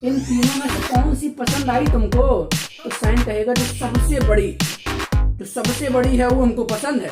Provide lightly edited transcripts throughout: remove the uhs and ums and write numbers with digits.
इन तीनों में से कौन सी पसंद आई तुमको? तो साइन कहेगा जो सबसे बड़ी है वो हमको पसंद है।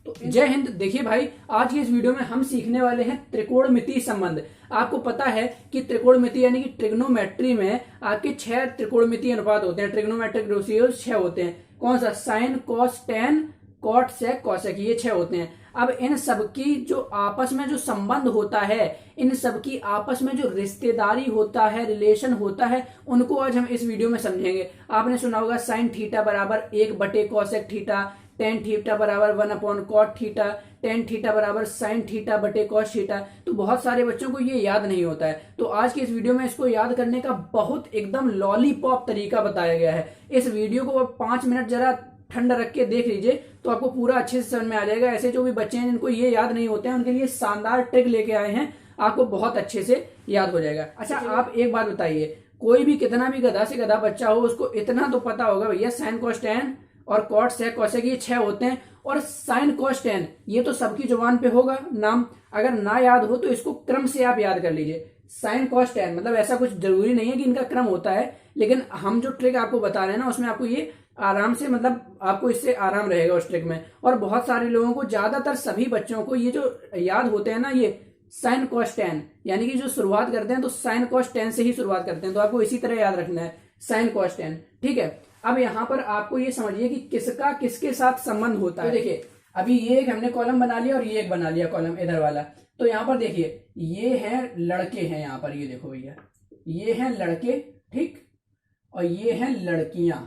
तो जय हिंद। देखिए भाई, आज की इस वीडियो में हम सीखने वाले हैं त्रिकोणमितीय संबंध। आपको पता है कि त्रिकोणमिति यानी कि ट्रिग्नोमेट्री में आपके 6 त्रिकोणमितीय अनुपात होते हैं। ट्रिग्नोमेट्रिक रेशियोज 6 होते हैं। कौन सा? Sign, cos, tan, cot, sec, cosec, ये 6 होते हैं। अब इन सबकी जो आपस में जो संबंध होता है, इन सबकी आपस में जो रिश्तेदारी होता है, रिलेशन होता है, उनको आज हम इस वीडियो में समझेंगे। आपने सुना होगा साइन थीटा बराबर 1/कॉसेक थीटा, टेन थीटा बराबर 1/कॉट थीटा, टेन थीटा बराबर साइन थीटा बटे कॉस थीटा। तो बहुत सारे बच्चों को ये याद नहीं होता है। तो आज की इस वीडियो में इसको याद करने का बहुत एकदम लॉलीपॉप तरीका बताया गया है। इस वीडियो को 5 मिनट जरा ठंड रख के देख लीजिए तो आपको पूरा अच्छे से समझ में आ जाएगा। ऐसे जो भी बच्चे हैं जिनको ये याद नहीं होते हैं, उनके लिए शानदार ट्रिक लेके आए हैं, आपको बहुत अच्छे से याद हो जाएगा। अच्छा, आप एक बात बताइए, कोई भी कितना भी गधा से गधा बच्चा हो, उसको इतना तो पता होगा भैया साइन कॉस टेन और कॉट सेक कॉसेक ये 6 होते हैं, और साइन कॉस टेन ये तो सबकी जुबान पे होगा नाम। अगर ना याद हो तो इसको क्रम से आप याद कर लीजिए। साइन कॉस टेन मतलब ऐसा कुछ जरूरी नहीं है कि इनका क्रम होता है, लेकिन हम जो ट्रिक आपको बता रहे हैं ना, उसमें आपको ये आराम से, मतलब आपको इससे आराम रहेगा उस ट्रिक में। और बहुत सारे लोगों को, ज्यादातर सभी बच्चों को ये जो याद होते हैं ना, ये साइन कॉस टेन, यानी कि जो शुरुआत करते हैं तो साइन कॉस टेन से ही शुरुआत करते हैं। तो आपको इसी तरह याद रखना है, साइन कॉस टेन। ठीक है। अब यहां पर आपको ये समझिए कि किसका किसके साथ संबंध होता है। तो देखिए, अभी ये एक हमने कॉलम बना लिया और ये एक बना लिया कॉलम इधर वाला। तो यहां पर देखिए, ये है लड़के हैं, यहां पर ये देखो भैया, ये हैं लड़के, ठीक, और ये हैं लड़कियां।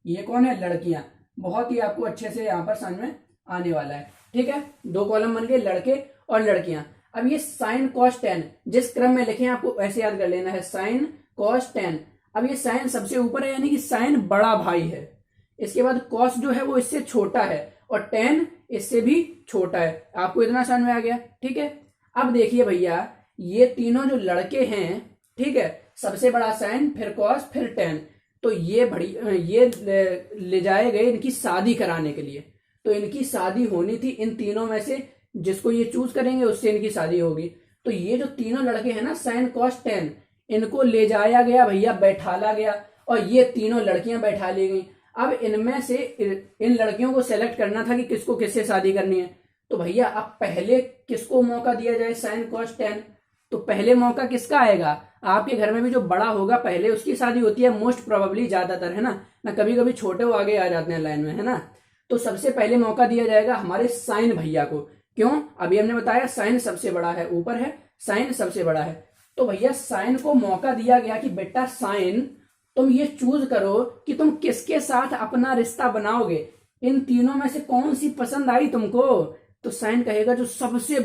ये कौन है? लड़कियां। बहुत ही आपको अच्छे से यहां पर समझ में आने वाला है। ठीक है, 2 कॉलम बन गए, लड़के और लड़कियां। अब ये साइन कॉस टेन जिस क्रम में लिखे आपको ऐसे याद कर लेना है, साइन कॉस टेन। अब ये साइन सबसे ऊपर है, यानी कि साइन बड़ा भाई है। इसके बाद कॉस जो है वो इससे छोटा है, और टेन इससे भी छोटा है। आपको इतना समझ में आ गया? ठीक है। अब देखिए भैया, ये तीनों जो लड़के हैं, ठीक है, सबसे बड़ा साइन, फिर कॉस, फिर टेन। तो ये ले जाए गए इनकी शादी कराने के लिए। तो इनकी शादी होनी थी, इन तीनों में से जिसको ये चूज करेंगे उससे इनकी शादी होगी। तो ये जो तीनों लड़के हैं ना, साइन कॉस टेन, इनको ले जाया गया भैया, बैठाला गया, और ये तीनों लड़कियां बैठा ली गई। अब इनमें से इन लड़कियों को सेलेक्ट करना था कि किसको किससे शादी करनी है। तो भैया अब पहले किसको मौका दिया जाए? Sign cos ten. तो पहले मौका किसका आएगा? आपके घर में भी जो बड़ा होगा पहले उसकी शादी होती है, मोस्ट प्रोबेबली, ज्यादातर, है ना कभी कभी छोटे वो आगे आ जाते हैं लाइन में, है ना। तो सबसे पहले मौका दिया जाएगा हमारे साइन भैया को। क्यों? अभी हमने बताया साइन सबसे बड़ा है, ऊपर है, साइन सबसे बड़ा है। तो भैया साइन को मौका दिया गया कि बेटा साइन, तुम ये चूज करो कि तुम किसके साथ अपना रिश्ता बनाओगे। इन तीनों में से कौन सी पसंद आई तुमको? तो साइन कहेगा जो सबसे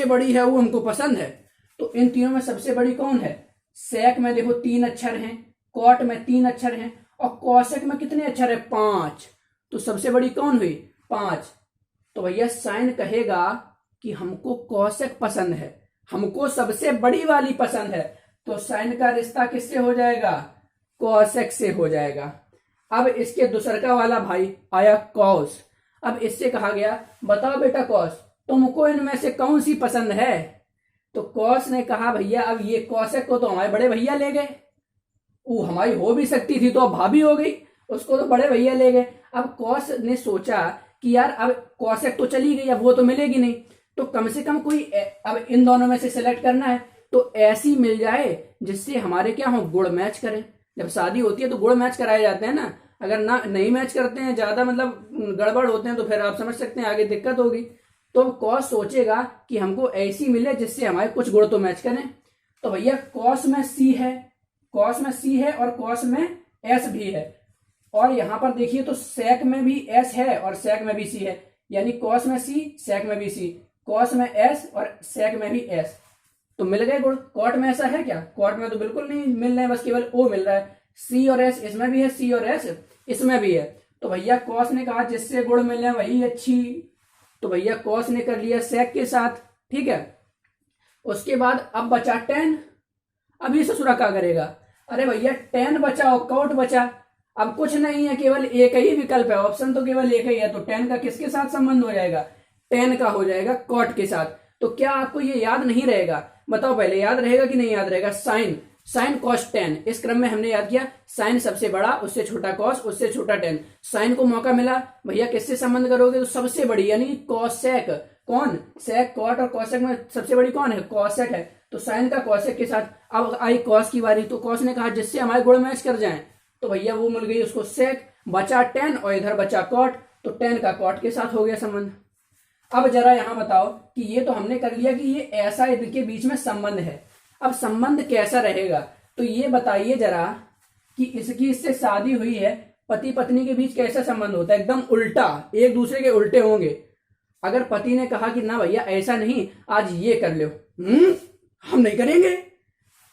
बड़ी है वो हमको पसंद है। तो इन तीनों में सबसे बड़ी कौन है? सेक में देखो 3 अक्षर हैं, कॉट में 3 अक्षर हैं, और कॉसेक में कितने अक्षर है? 5। तो सबसे बड़ी कौन हुई? 5। तो भैया साइन कहेगा कि हमको कॉसेक पसंद है, हमको सबसे बड़ी वाली पसंद है। तो साइन का रिश्ता किससे हो जाएगा? कॉसेक से हो जाएगा। अब इसके दूसरका वाला भाई आया कॉस। अब इससे कहा गया, बताओ बेटा कॉस, तुमको इनमें से कौन सी पसंद है? तो कॉस ने कहा, भैया अब ये कॉसेक को तो हमारे बड़े भैया ले गए, वो हमारी हो भी सकती थी तो अब भाभी हो गई, उसको तो बड़े भैया ले गए। अब कॉस ने सोचा कि यार अब कॉसेक तो चली गई, अब वो तो मिलेगी नहीं, तो कम से कम कोई अब इन दोनों में से सिलेक्ट करना है। तो ऐसी मिल जाए जिससे हमारे क्या हो, गुण मैच करें। जब शादी होती है तो गुण मैच कराए जाते हैं ना। अगर ना नहीं मैच करते हैं, ज्यादा मतलब गड़बड़ होते हैं, तो फिर आप समझ सकते हैं आगे दिक्कत होगी। तो कॉस सोचेगा कि हमको ऐसी मिले जिससे हमारे कुछ गुण तो मैच करें। तो भैया कॉस में सी है, कॉस में सी है, और कॉस में एस भी है। और यहां पर देखिए तो सेक में भी एस है और सेक में भी सी है, यानी कॉस में सी, सेक में भी सी, कॉस में एस और सेक में भी एस। तो मिल गए गुण। कॉट में ऐसा है क्या? कॉट में तो बिल्कुल नहीं मिल रहे हैं, बस केवल ओ मिल रहा है। सी और एस इसमें भी है, सी और एस इसमें भी है। तो भैया कॉस ने कहा जिससे गुण मिले वही अच्छी। तो भैया कॉस ने कर लिया सेक के साथ, ठीक है। उसके बाद अब बचा टेन। अब ये ससुरा क्या करेगा? अरे भैया टेन बचा और कॉट बचा। अब कुछ नहीं है, केवल एक ही विकल्प है, ऑप्शन तो केवल एक ही है। तो टेन का किसके साथ संबंध हो जाएगा? टेन का हो जाएगा कॉट के साथ। तो क्या आपको ये याद नहीं रहेगा? बताओ पहले, याद रहेगा कि नहीं याद रहेगा? साइन साइन कॉस टेन, इस क्रम में हमने याद किया साइन सबसे बड़ा, उससे छोटा कॉस, उससे छोटा टेन। साइन को मौका मिला भैया किससे संबंध करोगे, तो सबसे बड़ी यानी कॉसेक। कौन? सेक, कॉट और कॉसेक में सबसे बड़ी कौन है? कॉसेक है। तो साइन का कॉसेक के साथ अब आई कॉस की बारी, तो कॉस ने कहा जिससे हमारे गुण मैच कर जाएं, तो भैया वो मिल गई उसको सेक, बचा टेन और इधर बचा कॉट, तो टेन का कॉट के साथ हो गया संबंध। अब जरा यहां बताओ कि ये तो हमने कर लिया कि ये ऐसा इनके बीच में संबंध है। अब संबंध कैसा रहेगा, तो ये बताइए जरा कि इससे शादी हुई है, पति पत्नी के बीच कैसा संबंध होता है? एकदम उल्टा, एक दूसरे के उल्टे होंगे। अगर पति ने कहा कि ना भैया ऐसा नहीं, आज ये कर लो, हम नहीं करेंगे,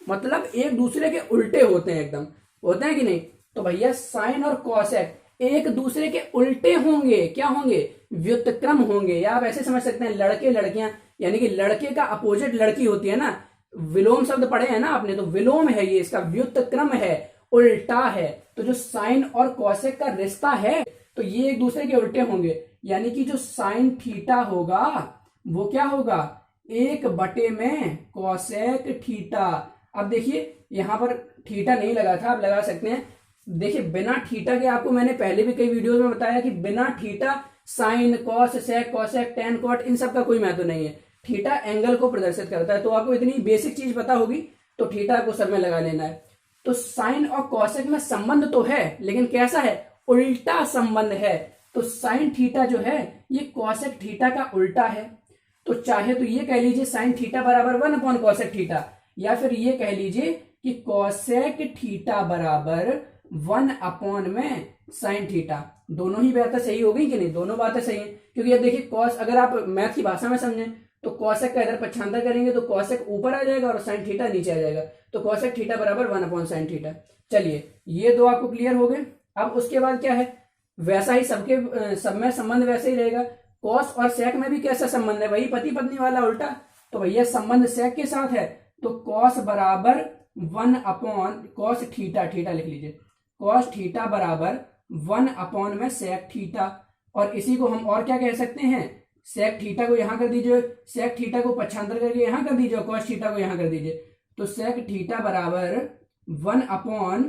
मतलब एक दूसरे के उल्टे होते हैं, एकदम होते हैं कि नहीं? तो भैया साइन और कॉसेक एक दूसरे के उल्टे होंगे। क्या होंगे? व्युत्क्रम होंगे, या आप ऐसे समझ सकते हैं लड़के लड़कियां, यानी कि लड़के का अपोजिट लड़की होती है ना, विलोम शब्द पढ़े हैं ना आपने, तो विलोम है ये, इसका व्युत्क्रम है, उल्टा है। तो जो साइन और कॉसेक का रिश्ता है तो ये एक दूसरे के उल्टे होंगे, यानी कि जो साइन थीटा होगा वो क्या होगा? 1 में कॉसेक थीटा। अब देखिए यहां पर थीटा नहीं लगा था, आप लगा सकते हैं। देखिए बिना थीटा के, आपको मैंने पहले भी कई वीडियोस में बताया कि बिना theta sine cos sec cosec tan cot इन सब का कोई महत्व नहीं है। थीटा एंगल को प्रदर्शित करता है, तो आपको इतनी बेसिक चीज पता होगी, तो थीटा को सब में लगा लेना है। तो साइन और कॉसेक में संबंध तो है, लेकिन कैसा है? उल्टा संबंध है। तो साइन थीटा जो है ये कॉसेक थीटा का उल्टा है। तो चाहे तो ये कह लीजिए साइन थीटा बराबर 1 कॉसेक थीटा, या फिर ये कह लीजिए कि कॉसेक थीटा बराबर 1 में साइन थीटा। दोनों ही बातें सही हो गई कि नहीं? दोनों बातें सही हैं, क्योंकि अब देखिए कॉस, अगर आप मैथ की भाषा में समझें तो कॉसेक का इधर पक्षांतर करेंगे तो कॉसेक ऊपर आ जाएगा और साइन थीटा नीचे आ जाएगा, तो कॉसेक थीटा बराबर 1 साइन थीटा। चलिए ये दो आपको क्लियर हो गए। अब उसके बाद क्या है? वैसा ही सबके सब में संबंध वैसे ही रहेगा। कॉस और सेक में भी कैसा संबंध है? वही पति पत्नी वाला उल्टा। तो भैया संबंध सेक के साथ है, तो कॉस बराबर 1 कॉस थीटा, थीटा लिख लीजिए, कॉस थीटा बराबर 1 में सेक थीटा। और इसी को हम और क्या कह सकते हैं? सेक थीटा को यहां कर दीजिए, सेक थीटा को पक्षांतर करके यहां कर दीजिए, कॉस थीटा को यहां कर दीजिए, तो सेक थीटा बराबर 1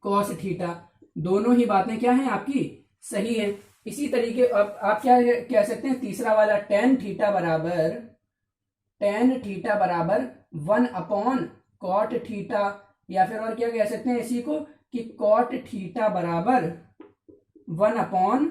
कॉस थीटा। दोनों ही बातें क्या हैं आपकी? सही है। इसी तरीके अब आप क्या कह सकते हैं? तीसरा वाला टेन थीटा बराबर 1 कॉट थीटा, या फिर और क्या कह सकते हैं इसी को कि कॉट थीटा बराबर 1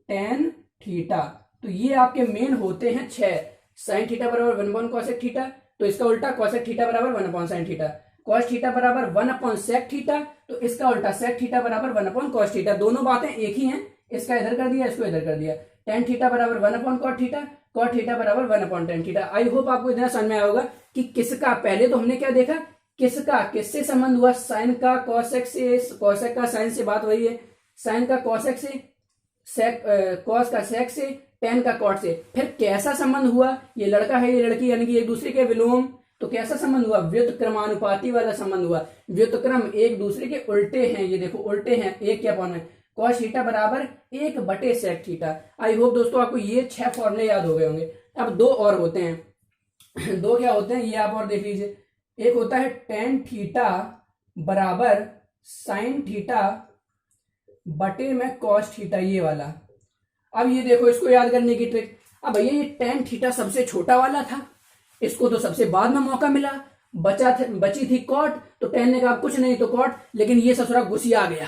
टेन थीटा। तो ये आपके मेन होते हैं 6। साइन थीटा बराबर 1 कॉसेक थीटा, तो इसका उल्टा कॉसेक थीटा बराबर 1 साइन थीटा। कॉस थीटा बराबर 1 सेक थीटा, तो इसका उल्टा सेक थीटा बराबर 1 कॉस थीटा। दोनों बातें एक ही हैं, इसका इधर कर दिया, इसको इधर कर दिया। टेन थीटा बराबर 1 कॉट थीटा, कॉट थीटा बराबर 1 टेन थीटा। आई होप आपको इतना समझ में आया होगा कि किसका, पहले तो हमने क्या देखा, किसका किससे संबंध हुआ? साइन का कॉसेक से, कॉसेक का साइन से, बात वही है। साइन का कॉसेक से, सेक कॉस का सेक से, टेन का कॉट से। फिर कैसा संबंध हुआ? ये लड़का है, ये लड़की, यानी कि एक दूसरे के विलोम। तो कैसा संबंध हुआ? व्युत्क्रमानुपाती वाला संबंध हुआ। व्युत्क्रम एक दूसरे के उल्टे हैं, ये देखो उल्टे हैं, एक क्या पॉइंट में कॉस थीटा बराबर 1 सेक थीटा। आई होप दोस्तों आपको ये 6 फॉर्मूले याद हो गए होंगे। अब 2 और होते हैं। 2 क्या होते हैं ये आप और देख लीजिए। एक होता है टेन थीटा बराबर साइन थीटा बटे में कॉस थीटा, ये वाला। अब ये देखो इसको याद करने की ट्रिक। अब भैया ये टेन थीटा सबसे छोटा वाला था, इसको तो सबसे बाद में मौका मिला, बची थी कॉट, तो टेन ने कहा कुछ नहीं तो कॉट, लेकिन ये ससुरा घुसिया गया।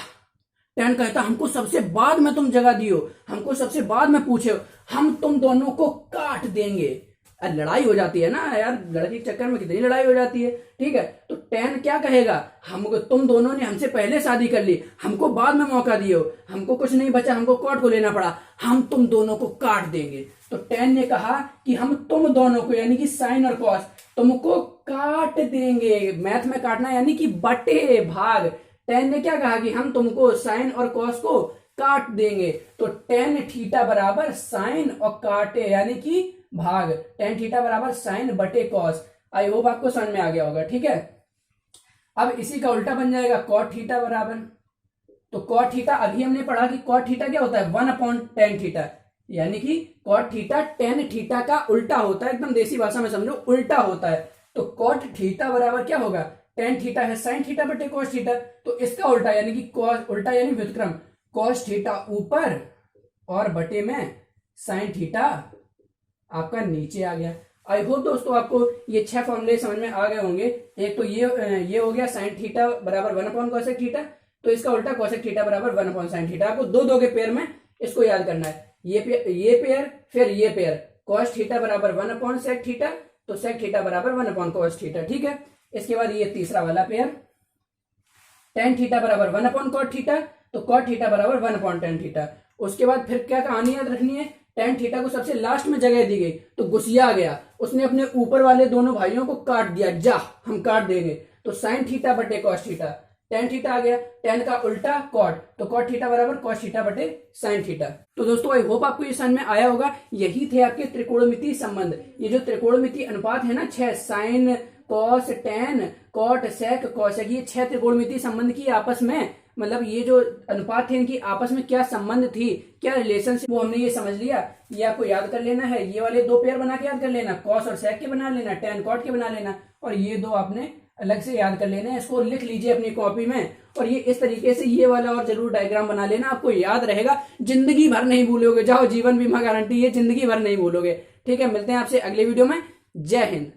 टेन कहता हमको सबसे बाद में तुम जगह दियो, हमको सबसे बाद में पूछे, हम तुम दोनों को काट देंगे। लड़ाई हो जाती है ना यार, लड़की के चक्कर में कितनी लड़ाई हो जाती है, ठीक है। तो टेन क्या कहेगा? हमको, तुम दोनों ने हमसे पहले शादी कर ली, हमको बाद में मौका दियो, हमको कुछ नहीं बचा, हमको कॉट को लेना पड़ा, हम तुम दोनों को काट देंगे। तो टेन ने कहा कि हम तुम दोनों को, यानी कि साइन और कॉस, तुमको काट देंगे। मैथ में काटना यानी कि बटे भाग। टेन ने क्या कहा कि हम तुमको साइन और कॉस को काट देंगे। तो टेन थीटा बराबर साइन और काटे यानी कि भाग, टेन थीटा बराबर साइन बटे कॉस। आई होप आपको समझ में आ गया होगा, ठीक है। अब इसी का उल्टा बन जाएगा कॉट थीटा बराबर, तो कॉट थीटा अभी हमने पढ़ा कि कॉट थीटा क्या होता है? 1/tan थीटा, यानी कि कॉट थीटा टेन थीटा का उल्टा होता है, एकदम देसी भाषा में समझो उल्टा होता है। तो कॉट थीटा बराबर क्या होगा? टेन थीटा है साइन थीटा बटे कॉस थीटा, तो इसका उल्टा यानी कि कॉस, उल्टा यानी व्युत्क्रम, कॉस थीटा ऊपर और बटे में साइन थीटा आपका नीचे आ गया। आई होप दोस्तों आपको ये 6 फॉर्मूले समझ में आ गए होंगे। एक तो ये हो गया साइन थीटा बराबर 1 कॉसेक थीटा, तो इसका उल्टा कॉसेक थीटा बराबर 1 साइन थीटा। आपको दो के पेयर में इसको याद करना है, ये पेयर फिर ये पेयर, कॉस थीटा बराबर 1 सेक थीटा, तो सेक थीटा बराबर 1 कॉस थीटा, ठीक है। इसके बाद ये तीसरा वाला पेयर, टेन थीटा बराबर 1 कॉट थीटा, तो कॉट थीटा बराबर 1 टेन थीटा। उसके बाद फिर क्या कहानी याद रखनी है, टेन थीटा को सबसे लास्ट में जगह दी गई, तो गुस्सिया गया, उसने अपने ऊपर वाले दोनों भाइयों को काट दिया, जा हम काट देंगे, तो साइन थीटा बटे कॉस थीटा, टेन थीटा आ गया, टेन का उल्टा कॉट, तो कॉट थीटा बराबर कॉस थीटा बटे साइन थीटा। तो दोस्तों आई होप आपको ये समझ में आया होगा। यही थे आपके त्रिकोणमितीय संबंध। ये जो त्रिकोणमितीय अनुपात है ना 6, sine cos tan cot sec cosec, ये 6 त्रिकोणमितीय संबंध की आपस में, मतलब ये जो अनुपात थे इनकी आपस में क्या संबंध थी, क्या रिलेशनशिप, वो हमने ये समझ लिया। ये आपको याद कर लेना है, ये वाले 2 पेयर बना के याद कर लेना, कॉस और सेक के बना लेना, टेन कॉट के बना लेना, और ये 2 आपने अलग से याद कर लेना है। इसको लिख लीजिए अपनी कॉपी में, और ये इस तरीके से ये वाला और जरूर डायग्राम बना लेना, आपको याद रहेगा, जिंदगी भर नहीं भूलोगे। जाओ जीवन बीमा गारंटी है, जिंदगी भर नहीं भूलोगे। ठीक है, मिलते हैं आपसे अगले वीडियो में। जय हिंद।